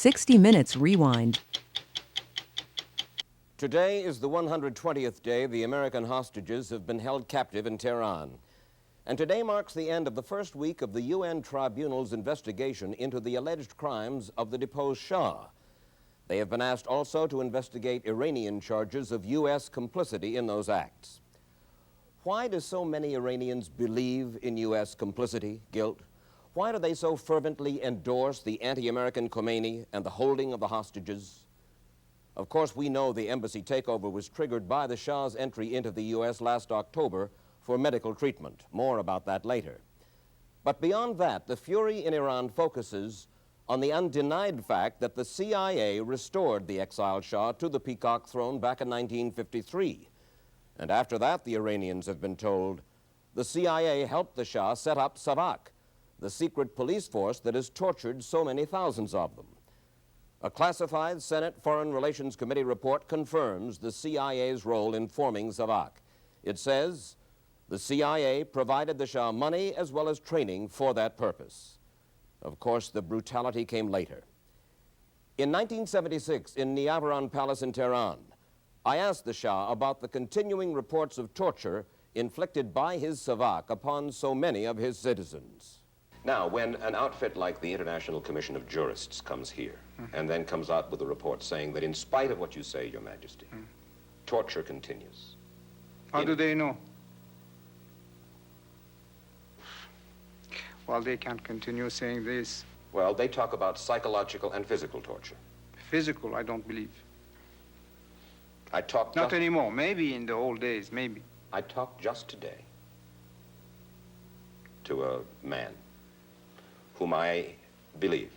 60 Minutes Rewind. Today is the 120th day the American hostages have been held captive in Tehran. And today marks the end of the first week of the UN Tribunal's investigation into the alleged crimes of the deposed Shah. They have been asked also to investigate Iranian charges of U.S. complicity in those acts. Why do so many Iranians believe in U.S. complicity, guilt? Why do they so fervently endorse the anti-American Khomeini and the holding of the hostages? Of course, we know the embassy takeover was triggered by the Shah's entry into the U.S. last October for medical treatment. More about that later. But beyond that, the fury in Iran focuses on the undenied fact that the CIA restored the exiled Shah to the peacock throne back in 1953. And after that, the Iranians have been told, the CIA helped the Shah set up Savak, the secret police force that has tortured so many thousands of them. A classified Senate Foreign Relations Committee report confirms the CIA's role in forming Savak. It says the CIA provided the Shah money as well as training for that purpose. Of course, the brutality came later. In 1976, in Niavaran Palace in Tehran, I asked the Shah about the continuing reports of torture inflicted by his Savak upon so many of his citizens. Now, when an outfit like the International Commission of Jurists comes here and then comes out with a report saying that in spite of what you say, Your Majesty, torture continues. How do they know? Well, they can't continue saying this. Well, they talk about psychological and physical torture. Physical, I don't believe. I talked Not anymore. Maybe in the old days, maybe. I talked just today to a man whom I believe,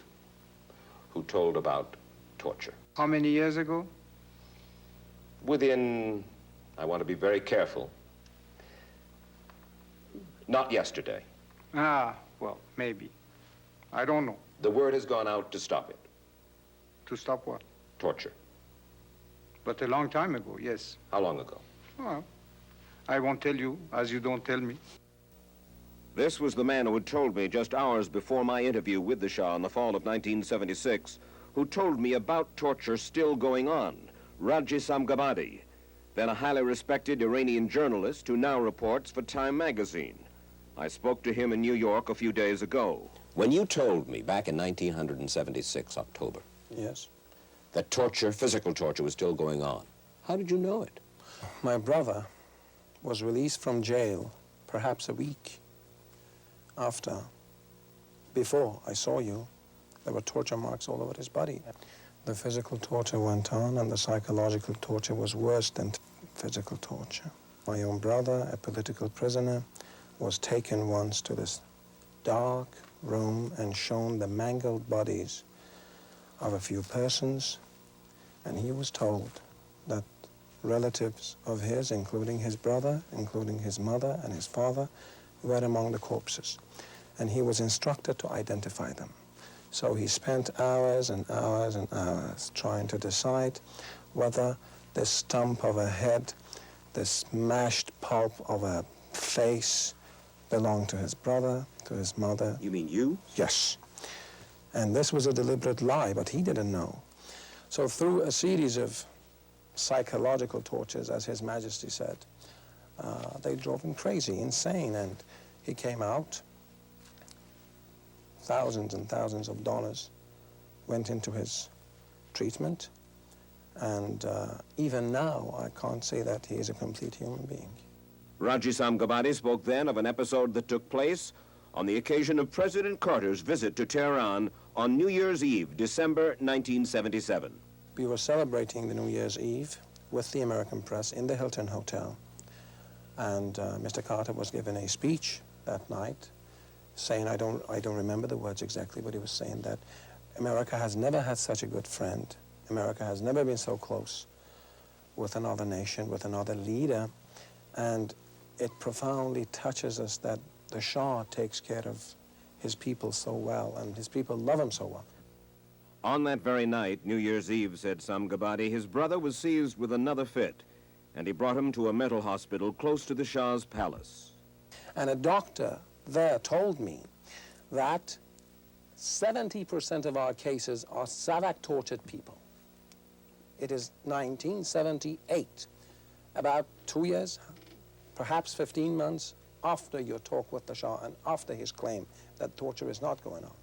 who told about torture. How many years ago? Within, I want to be very careful, not yesterday. Ah, well, maybe. I don't know. The word has gone out to stop it. To stop what? Torture. But a long time ago, yes. How long ago? Well, I won't tell you, as you don't tell me. This was the man who had told me just hours before my interview with the Shah in the fall of 1976, who told me about torture still going on, Raji Samgabadi, then a highly respected Iranian journalist who now reports for Time magazine. I spoke to him in New York a few days ago. When you told me back in 1976, October, yes, that torture, physical torture, was still going on, how did you know it? my brother was released from jail perhaps a week before I saw you. There were torture marks all over his body. The physical torture went on, and the psychological torture was worse than physical torture. My own brother, a political prisoner, was taken once to this dark room and shown the mangled bodies of a few persons, and he was told that relatives of his, including his brother, including his mother and his father, were among the corpses, and he was instructed to identify them. So he spent hours and hours and hours trying to decide whether this stump of a head, this mashed pulp of a face, belonged to his brother, to his mother. You mean you? Yes. And this was a deliberate lie, but he didn't know. So through a series of psychological tortures, as His Majesty said, they drove him crazy, insane, and he came out. Thousands and thousands of dollars went into his treatment, and even now I can't say that he is a complete human being. Raji Samgabadi spoke then of an episode that took place on the occasion of President Carter's visit to Tehran on New Year's Eve, December 1977. We were celebrating the New Year's Eve with the American press in the Hilton Hotel, and Mr. Carter was given a speech that night saying, I don't remember the words exactly, but he was saying that America has never had such a good friend. America has never been so close with another nation, with another leader, and it profoundly touches us that the Shah takes care of his people so well, and his people love him so well. On that very night, New Year's Eve, said Samgabadi, his brother was seized with another fit, and he brought him to a mental hospital close to the Shah's palace. And a doctor there told me that 70% of our cases are Savak-tortured people. It is 1978, about 2 years, perhaps 15 months after your talk with the Shah and after his claim that torture is not going on.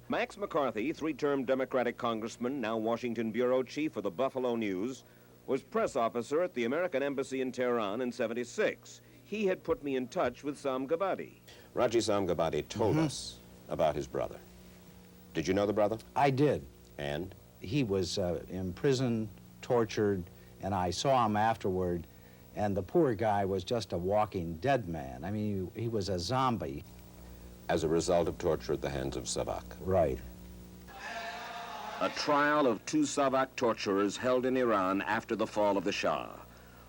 Max McCarthy, three-term Democratic congressman, now Washington bureau chief of the Buffalo News, was press officer at the American Embassy in Tehran in '76. He had put me in touch with Sam Gabati. Raji Sam Gabati told us about his brother. Did you know the brother? I did. And? He was in prison, tortured, and I saw him afterward, and the poor guy was just a walking dead man. I mean, he was a zombie. As a result of torture at the hands of Savak. Right. A trial of two Savak torturers held in Iran after the fall of the Shah.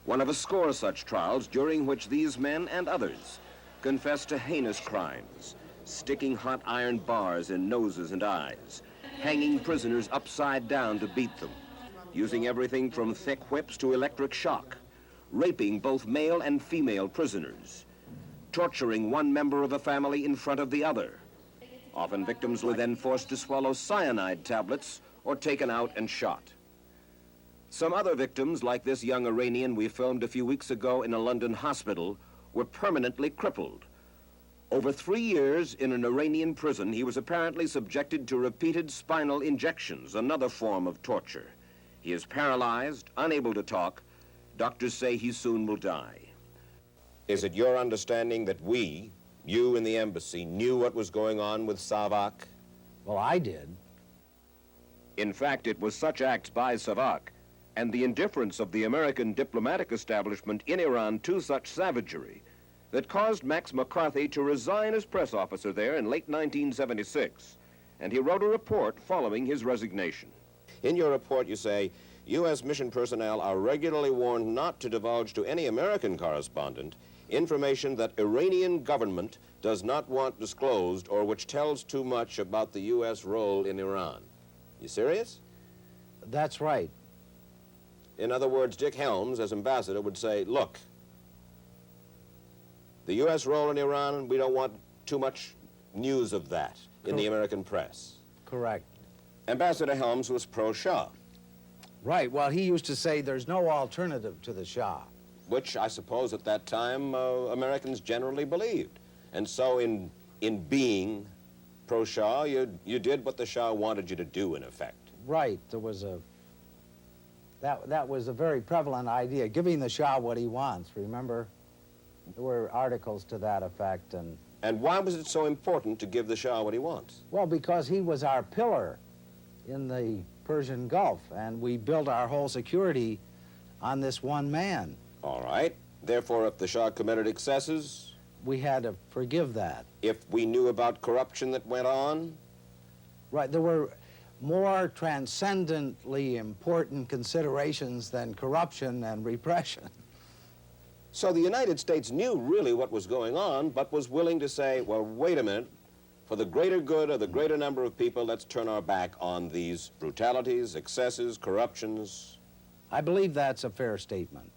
One of a score of such trials during which these men and others confessed to heinous crimes, sticking hot iron bars in noses and eyes, hanging prisoners upside down to beat them, using everything from thick whips to electric shock, raping both male and female prisoners, torturing one member of a family in front of the other. Often victims were then forced to swallow cyanide tablets or taken out and shot. Some other victims, like this young Iranian we filmed a few weeks ago in a London hospital, were permanently crippled. Over 3 years in an Iranian prison, he was apparently subjected to repeated spinal injections, another form of torture. He is paralyzed, unable to talk. Doctors say he soon will die. Is it your understanding that we, you in the embassy, knew what was going on with Savak? Well, I did. In fact, it was such acts by Savak and the indifference of the American diplomatic establishment in Iran to such savagery that caused Max McCarthy to resign as press officer there in late 1976, and he wrote a report following his resignation. In your report, you say, U.S. mission personnel are regularly warned not to divulge to any American correspondent information that Iranian government does not want disclosed or which tells too much about the U.S. role in Iran. You serious? That's right. In other words, Dick Helms, as ambassador, would say, look, the U.S. role in Iran, we don't want too much news of that in the American press. Correct. Ambassador Helms was pro-Shah. Right. Well, he used to say there's no alternative to the Shah. Which I suppose at that time Americans generally believed. And so in being pro-Shah, you did what the Shah wanted you to do, in effect. Right. There was a... That was a very prevalent idea, giving the Shah what he wants, remember? There were articles to that effect. And why was it so important to give the Shah what he wants? Well, because he was our pillar in the Persian Gulf, and we built our whole security on this one man. All right. Therefore, if the Shah committed excesses... We had to forgive that. If we knew about corruption that went on? Right. There were more transcendently important considerations than corruption and repression. So the United States knew really what was going on, but was willing to say, well, wait a minute, for the greater good of the greater number of people, let's turn our back on these brutalities, excesses, corruptions. I believe that's a fair statement.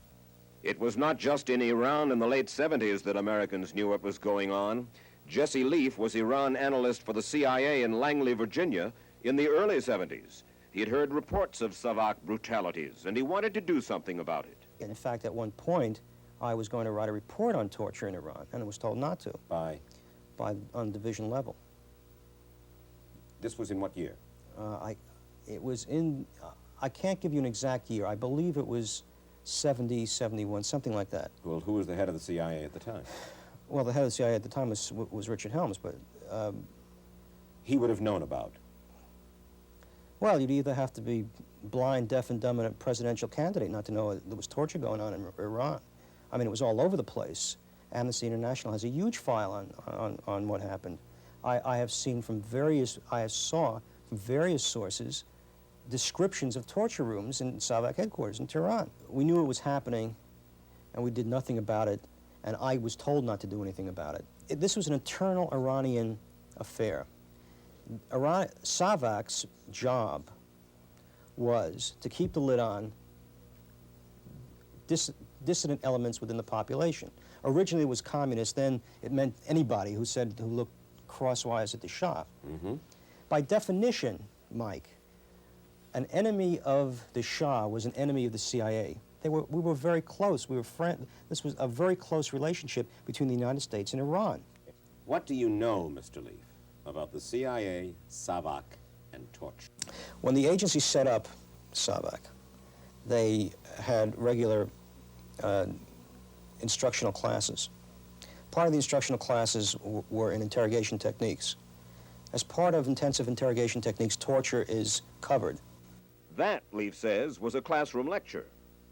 It was not just in Iran in the late 70s that Americans knew what was going on. Jesse Leaf was Iran analyst for the CIA in Langley, Virginia, in the early 70s. He had heard reports of Savak brutalities, and he wanted to do something about it. In fact, at one point, I was going to write a report on torture in Iran, and I was told not to. By? On division level. This was in what year? It was in, I can't give you an exact year. I believe it was 70, 71, something like that. Well, who was the head of the CIA at the time? Well, the head of the CIA at the time was Richard Helms, but... He would have known about. Well, you'd either have to be blind, deaf, and dumb and a presidential candidate not to know there was torture going on in Iran. I mean, it was all over the place. Amnesty International has a huge file on what happened. I have seen from various, I saw from various sources descriptions of torture rooms in Savak headquarters in Tehran. We knew it was happening, and we did nothing about it, and I was told not to do anything about it. This was an internal Iranian affair. Savak's job was to keep the lid on dissident elements within the population. Originally it was communist, then it meant anybody who looked crosswise at the Shah. By definition, Mike, an enemy of the Shah was an enemy of the CIA. We were very close. We were friends. This was a very close relationship between the United States and Iran. What do you know, Mr. Leaf, about the CIA, SAVAK, and torture? When the agency set up SAVAK, they had regular instructional classes. Part of the instructional classes were in interrogation techniques. As part of intensive interrogation techniques, torture is covered. That, Leaf says, was a classroom lecture.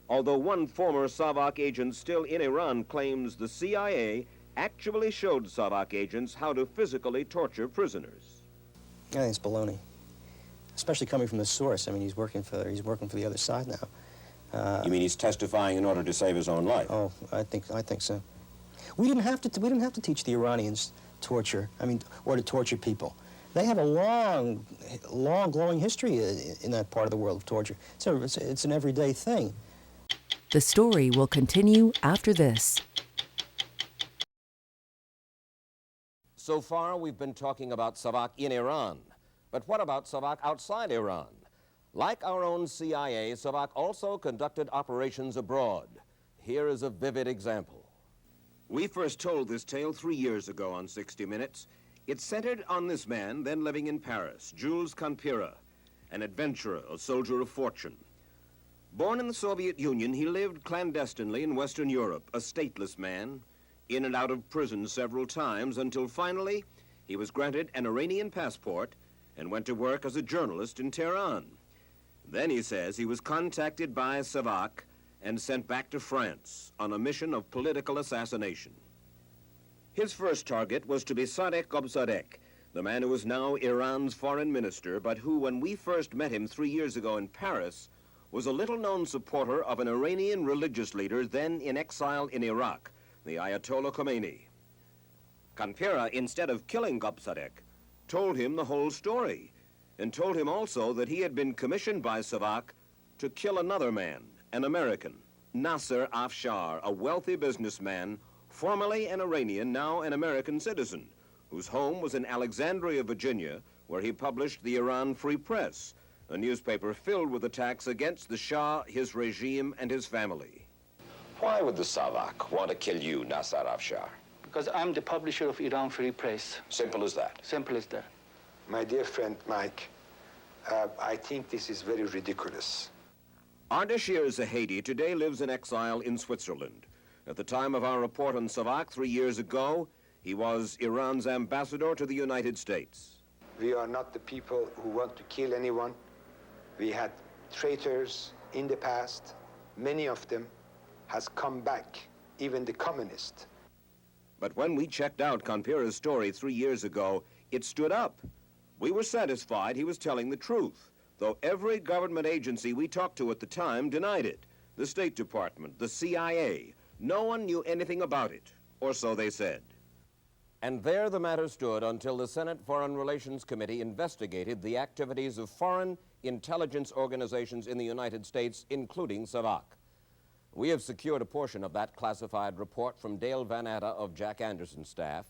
Although one former SAVAK agent still in Iran claims the CIA actually showed SAVAK agents how to physically torture prisoners. I think it's baloney, especially coming from the source. I mean, he's working for the other side now. You mean he's testifying in order to save his own life? Oh, I think so. We didn't have to teach the Iranians torture. I mean, or to torture people. They have a long, glowing history in that part of the world of torture. It's an everyday thing. The story will continue after this. So far, we've been talking about SAVAK in Iran. But what about SAVAK outside Iran? Like our own CIA, SAVAK also conducted operations abroad. Here is a vivid example. We first told this tale 3 years ago on 60 Minutes. It centered on this man then living in Paris, Jules Kanpira, an adventurer, a soldier of fortune. Born in the Soviet Union, he lived clandestinely in Western Europe, a stateless man, in and out of prison several times, until finally he was granted an Iranian passport and went to work as a journalist in Tehran. Then he says he was contacted by SAVAK and sent back to France on a mission of political assassination. His first target was to be Sadek Gobsadek, the man who is now Iran's foreign minister, but who, when we first met him 3 years ago in Paris, was a little-known supporter of an Iranian religious leader then in exile in Iraq, the Ayatollah Khomeini. Kanpira, instead of killing Gobsadek, told him the whole story, and told him also that he had been commissioned by SAVAK to kill another man, an American, Nasser Afshar, a wealthy businessman, formerly an Iranian, now an American citizen, whose home was in Alexandria, Virginia, where he published the Iran Free Press, a newspaper filled with attacks against the Shah, his regime, and his family. Why would the SAVAK want to kill you, Nasser Afshar? Because I'm the publisher of Iran Free Press. Simple as that. Simple as that. My dear friend Mike, I think this is very ridiculous. Ardashir Zahedi today lives in exile in Switzerland. At the time of our report on SAVAK 3 years ago, he was Iran's ambassador to the United States. We are not the people who want to kill anyone. We had traitors in the past. Many of them has come back, even the communists. But when we checked out Kanpira's story 3 years ago, it stood up. We were satisfied he was telling the truth, though every government agency we talked to at the time denied it. The State Department, the CIA, no one knew anything about it, or so they said. And there the matter stood until the Senate Foreign Relations Committee investigated the activities of foreign intelligence organizations in the United States, including SAVAK. We have secured a portion of that classified report from Dale Van Atta of Jack Anderson's staff,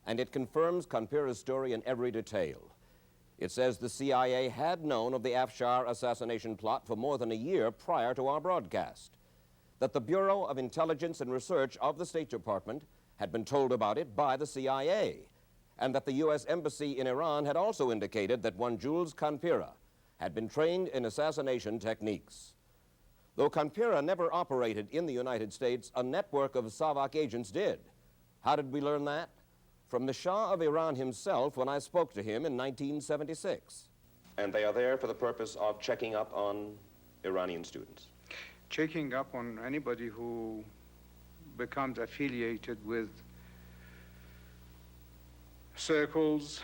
and it confirms Kanpira's story in every detail. It says the CIA had known of the Afshar assassination plot for more than a year prior to our broadcast, that the Bureau of Intelligence and Research of the State Department had been told about it by the CIA, and that the U.S. Embassy in Iran had also indicated that one Jules Kanpira had been trained in assassination techniques. Though Kanpira never operated in the United States, a network of SAVAK agents did. How did we learn that? From the Shah of Iran himself when I spoke to him in 1976. And they are there for the purpose of checking up on Iranian students? Checking up on anybody who becomes affiliated with circles,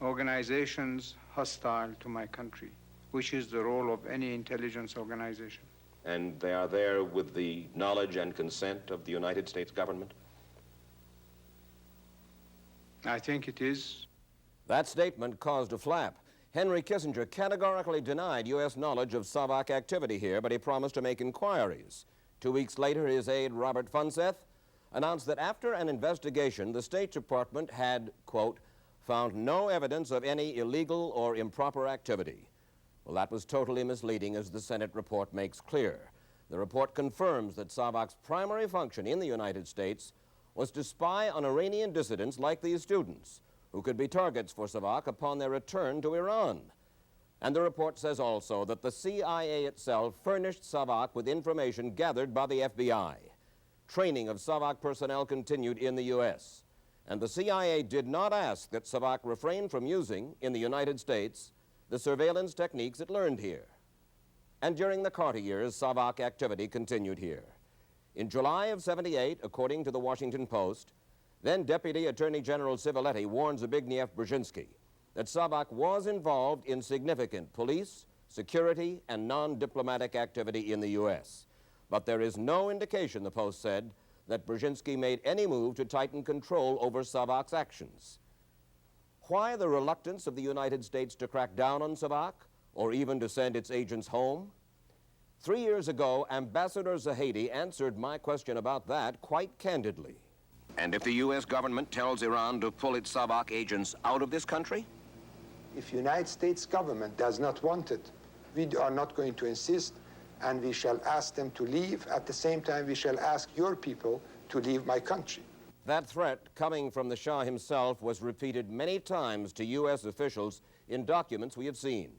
organizations hostile to my country, which is the role of any intelligence organization. And they are there with the knowledge and consent of the United States government? I think it is. That statement caused a flap. Henry Kissinger categorically denied U.S. knowledge of SAVAK activity here, but he promised to make inquiries. 2 weeks later, his aide, Robert Funseth, announced that after an investigation, the State Department had, quote, found no evidence of any illegal or improper activity. Well, that was totally misleading, as the Senate report makes clear. The report confirms that SAVAK's primary function in the United States was to spy on Iranian dissidents like these students, who could be targets for SAVAK upon their return to Iran. And the report says also that the CIA itself furnished SAVAK with information gathered by the FBI. Training of SAVAK personnel continued in the U.S., and the CIA did not ask that SAVAK refrain from using, in the United States, the surveillance techniques it learned here. And during the Carter years, SAVAK activity continued here. In July of '78, according to the Washington Post, then Deputy Attorney General Civiletti warns Zbigniew Brzezinski that SAVAK was involved in significant police, security, and non-diplomatic activity in the U.S. But there is no indication, the Post said, that Brzezinski made any move to tighten control over SAVAK's actions. Why the reluctance of the United States to crack down on SAVAK, or even to send its agents home? 3 years ago, Ambassador Zahedi answered my question about that quite candidly. And if the U.S. government tells Iran to pull its SAVAK agents out of this country? If the United States government does not want it, we are not going to insist, and we shall ask them to leave. At the same time, we shall ask your people to leave my country. That threat, coming from the Shah himself, was repeated many times to U.S. officials in documents we have seen.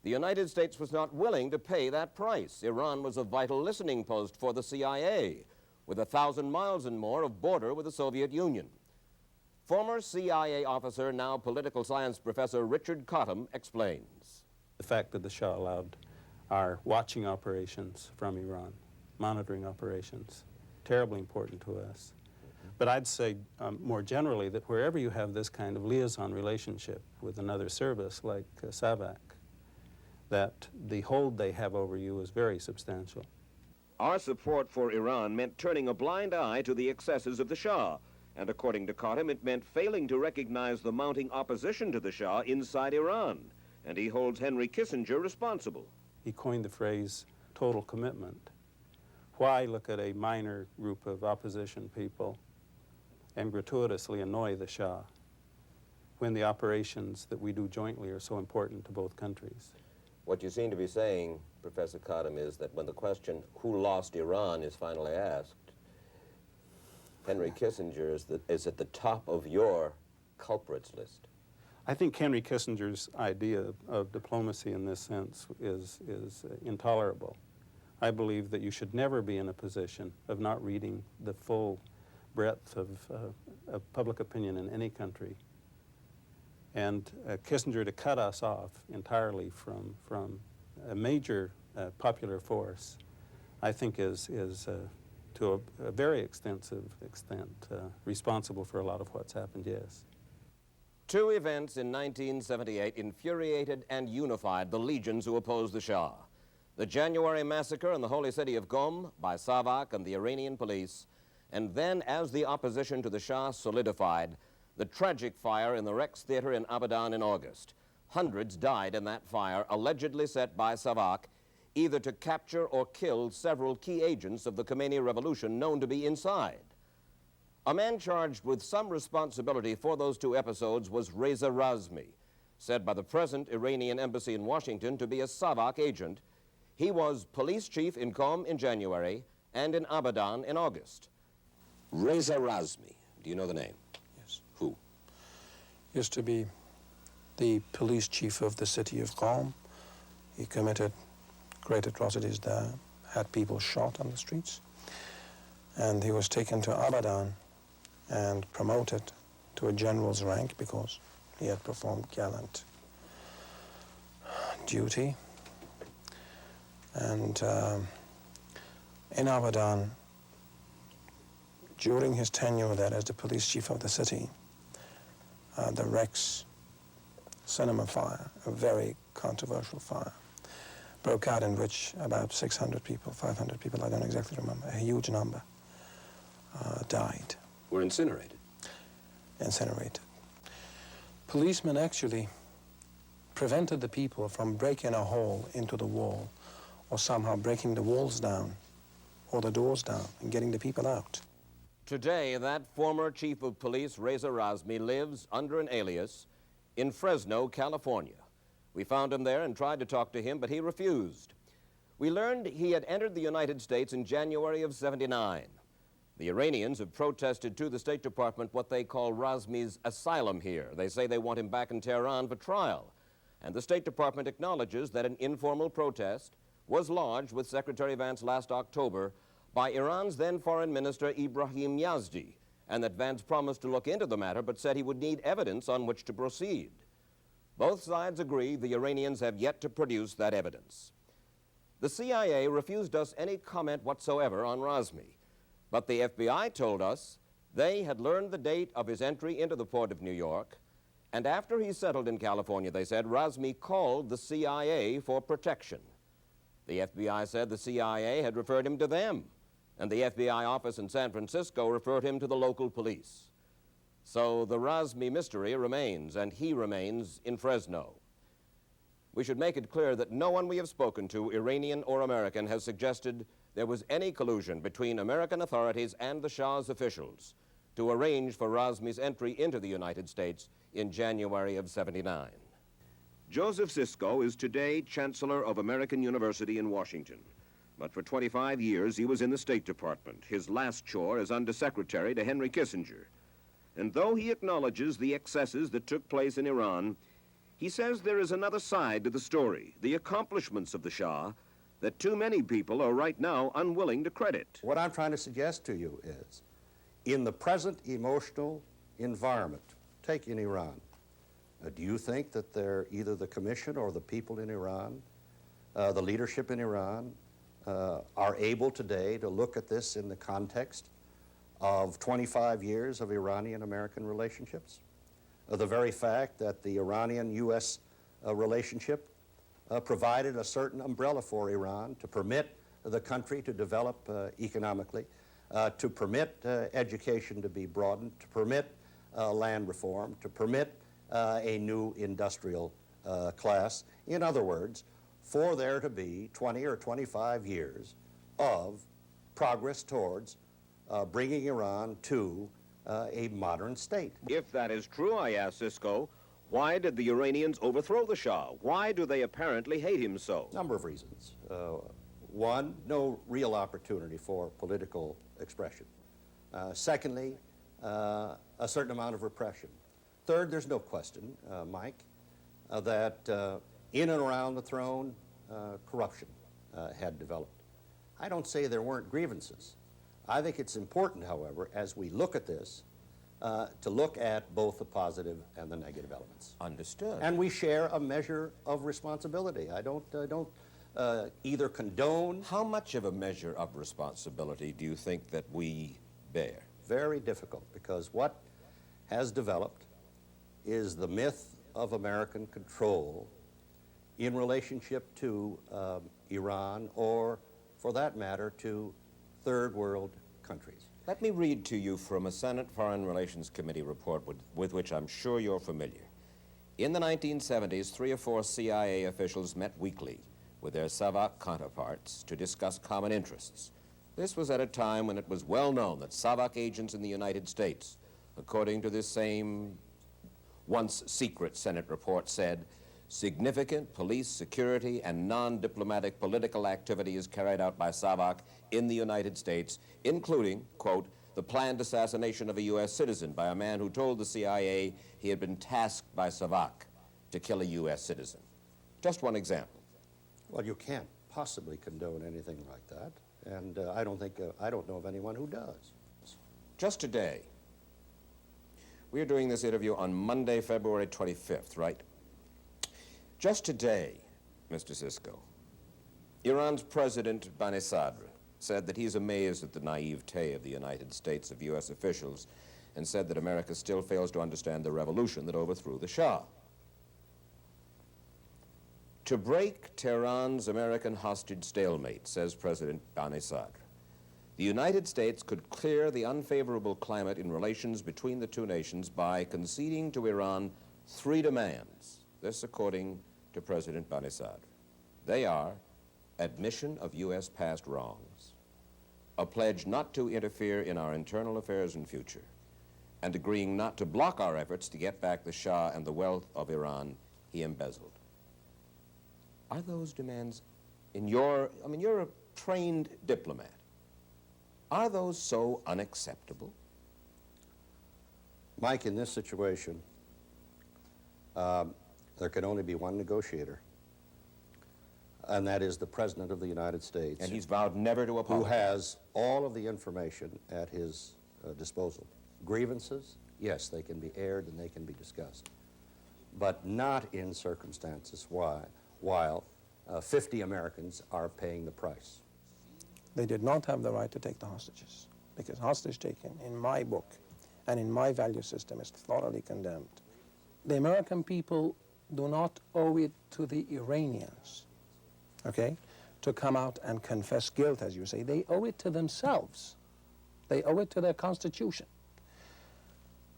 The United States was not willing to pay that price. Iran was a vital listening post for the CIA, with 1,000 miles and more of border with the Soviet Union. Former CIA officer, now political science professor Richard Cottam explains. The fact that the Shah allowed our watching operations from Iran, monitoring operations, terribly important to us. But I'd say more generally that wherever you have this kind of liaison relationship with another service like SAVAK, that the hold they have over you is very substantial. Our support for Iran meant turning a blind eye to the excesses of the Shah. And according to Cottam, it meant failing to recognize the mounting opposition to the Shah inside Iran. And he holds Henry Kissinger responsible. He coined the phrase total commitment. Why look at a minor group of opposition people and gratuitously annoy the Shah when the operations that we do jointly are so important to both countries? What you seem to be saying, Professor Cottam, is that when the question, who lost Iran, is finally asked, Henry Kissinger is at the top of your culprits list. I think Henry Kissinger's idea of diplomacy in this sense is intolerable. I believe that you should never be in a position of not reading the full breadth of public opinion in any country. And Kissinger to cut us off entirely from a major popular force, I think is to a very extensive extent responsible for a lot of what's happened, yes. Two events in 1978 infuriated and unified the legions who opposed the Shah. The January massacre in the holy city of Qom by SAVAK and the Iranian police, and then as the opposition to the Shah solidified, the tragic fire in the Rex Theater in Abadan in August. Hundreds died in that fire, allegedly set by SAVAK, either to capture or kill several key agents of the Khomeini revolution known to be inside. A man charged with some responsibility for those two episodes was Reza Razmi, said by the present Iranian embassy in Washington to be a SAVAK agent. He was police chief in Qom in January and in Abadan in August. Reza Razmi. Do you know the name? Yes. Who? Used to be the police chief of the city of Qom. He committed great atrocities there, had people shot on the streets. And he was taken to Abadan and promoted to a general's rank because he had performed gallant duty. And in Abadan, during his tenure there as the police chief of the city, the Rex cinema fire, a very controversial fire, broke out in which about 600 people, 500 people, I don't exactly remember, a huge number, died. Were incinerated. Incinerated. Policemen actually prevented the people from breaking a hole into the wall or somehow breaking the walls down or the doors down and getting the people out. Today, that former chief of police, Reza Razmi, lives under an alias in Fresno, California. We found him there and tried to talk to him, but he refused. We learned he had entered the United States in January of '79. The Iranians have protested to the State Department what they call Razmi's asylum here. They say they want him back in Tehran for trial. And the State Department acknowledges that an informal protest was lodged with Secretary Vance last October by Iran's then Foreign Minister Ibrahim Yazdi, and that Vance promised to look into the matter but said he would need evidence on which to proceed. Both sides agree the Iranians have yet to produce that evidence. The CIA refused us any comment whatsoever on Razmi, but the FBI told us they had learned the date of his entry into the port of New York, and after he settled in California, they said, Razmi called the CIA for protection. The FBI said the CIA had referred him to them, and the FBI office in San Francisco referred him to the local police. So the Razmi mystery remains, and he remains in Fresno. We should make it clear that no one we have spoken to, Iranian or American, has suggested there was any collusion between American authorities and the Shah's officials to arrange for Razmi's entry into the United States in January of '79. Joseph Sisko is today Chancellor of American University in Washington. But for 25 years, he was in the State Department, his last chore as Undersecretary to Henry Kissinger. And though he acknowledges the excesses that took place in Iran, he says there is another side to the story, the accomplishments of the Shah, that too many people are right now unwilling to credit. What I'm trying to suggest to you is, in the present emotional environment, take in Iran, do you think that either the Commission or the people in Iran, the leadership in Iran, are able today to look at this in the context of 25 years of Iranian-American relationships? The very fact that the Iranian-U.S. relationship provided a certain umbrella for Iran to permit the country to develop economically, to permit education to be broadened, to permit land reform, to permit a new industrial class. In other words, for there to be 20 or 25 years of progress towards bringing Iran to a modern state. If that is true, I ask Sisko, why did the Iranians overthrow the Shah? Why do they apparently hate him so? Number of reasons. One, no real opportunity for political expression. Secondly, a certain amount of repression. Third, there's no question, Mike, that in and around the throne, corruption had developed. I don't say there weren't grievances. I think it's important, however, as we look at this, to look at both the positive and the negative elements. Understood. And we share a measure of responsibility. I don't either condone. How much of a measure of responsibility do you think that we bear? Very difficult, because what has developed is the myth of American control in relationship to Iran, or for that matter, to third world countries. Let me read to you from a Senate Foreign Relations Committee report with which I'm sure you're familiar. In the 1970s, 3 or 4 CIA officials met weekly with their SAVAK counterparts to discuss common interests. This was at a time when it was well known that SAVAK agents in the United States, according to this same once secret Senate report, said, significant police security and non-diplomatic political activity is carried out by SAVAK in the United States, including, quote, the planned assassination of a U.S. citizen by a man who told the CIA he had been tasked by SAVAK to kill a U.S. citizen. Just one example. Well, you can't possibly condone anything like that, and I don't know of anyone who does. Just today, we are doing this interview on Monday, February 25th, right? Just today, Mr. Sisko, Iran's President Banisadr said that he's amazed at the naivete of the United States, of U.S. officials, and said that America still fails to understand the revolution that overthrew the Shah. To break Tehran's American hostage stalemate, says President Banisadr, the United States could clear the unfavorable climate in relations between the two nations by conceding to Iran 3 demands. This according to President Banisadr. They are admission of U.S. past wrongs, a pledge not to interfere in our internal affairs and future, and agreeing not to block our efforts to get back the Shah and the wealth of Iran he embezzled. Are those demands, you're a trained diplomat, are those so unacceptable? Mike, in this situation, there can only be one negotiator, and that is the President of the United States. And he's vowed never to apologize. Who has all of the information at his disposal. Grievances, yes, they can be aired and they can be discussed, but not in circumstances while 50 Americans are paying the price. They did not have the right to take the hostages, because hostage taking, in my book and in my value system, is thoroughly condemned. The American people do not owe it to the Iranians, okay, to come out and confess guilt, as you say. They owe it to themselves. They owe it to their Constitution.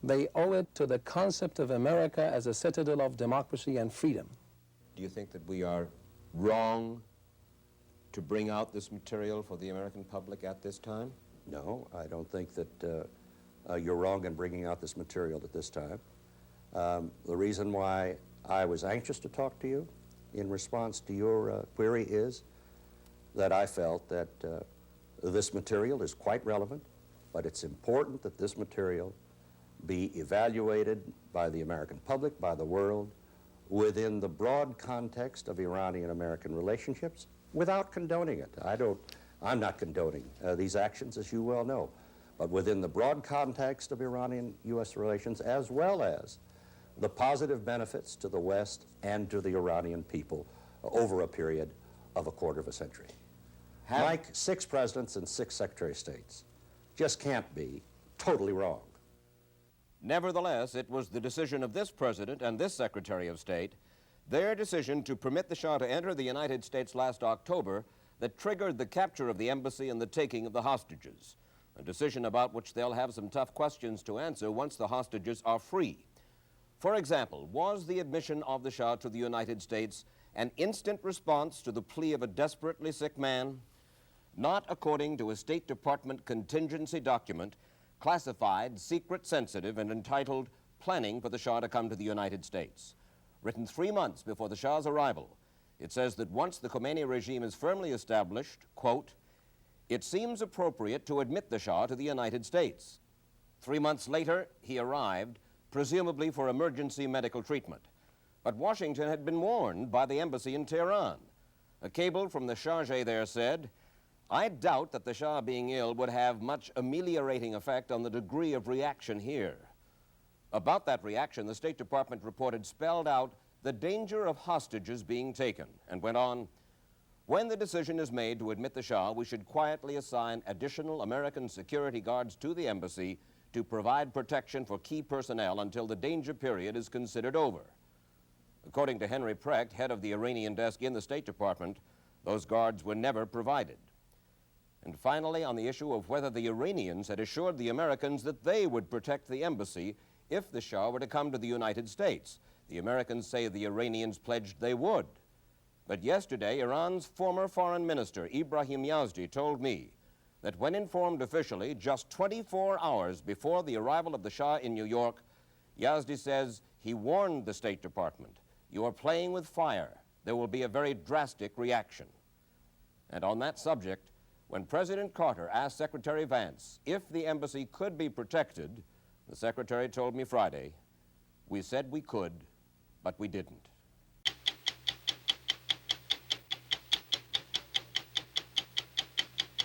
They owe it to the concept of America as a citadel of democracy and freedom. Do you think that we are wrong to bring out this material for the American public at this time? No, I don't think that you're wrong in bringing out this material at this time. The reason why I was anxious to talk to you in response to your query is that I felt that this material is quite relevant, but it's important that this material be evaluated by the American public, by the world, within the broad context of Iranian-American relationships, without condoning it. I'm not condoning these actions, as you well know, but within the broad context of Iranian-U.S. relations, as well as the positive benefits to the West and to the Iranian people over a period of a quarter of a century. Like 6 presidents and 6 Secretary of States just can't be totally wrong. Nevertheless, it was the decision of this president and this Secretary of State, their decision to permit the Shah to enter the United States last October, that triggered the capture of the embassy and the taking of the hostages, a decision about which they'll have some tough questions to answer once the hostages are free. For example, was the admission of the Shah to the United States an instant response to the plea of a desperately sick man? Not according to a State Department contingency document, classified, secret, sensitive, and entitled Planning for the Shah to Come to the United States. Written 3 months before the Shah's arrival, it says that once the Khomeini regime is firmly established, quote, it seems appropriate to admit the Shah to the United States. 3 months later, he arrived, presumably for emergency medical treatment. But Washington had been warned by the embassy in Tehran. A cable from the chargé there said, I doubt that the Shah being ill would have much ameliorating effect on the degree of reaction here. About that reaction, the State Department reported spelled out the danger of hostages being taken and went on, when the decision is made to admit the Shah, we should quietly assign additional American security guards to the embassy to provide protection for key personnel until the danger period is considered over. According to Henry Precht, head of the Iranian desk in the State Department, those guards were never provided. And finally, on the issue of whether the Iranians had assured the Americans that they would protect the embassy if the Shah were to come to the United States. The Americans say the Iranians pledged they would. But yesterday, Iran's former foreign minister, Ibrahim Yazdi, told me that when informed officially just 24 hours before the arrival of the Shah in New York, Yazdi says he warned the State Department, you are playing with fire. There will be a very drastic reaction. And on that subject, when President Carter asked Secretary Vance if the embassy could be protected, the Secretary told me Friday, we said we could, but we didn't.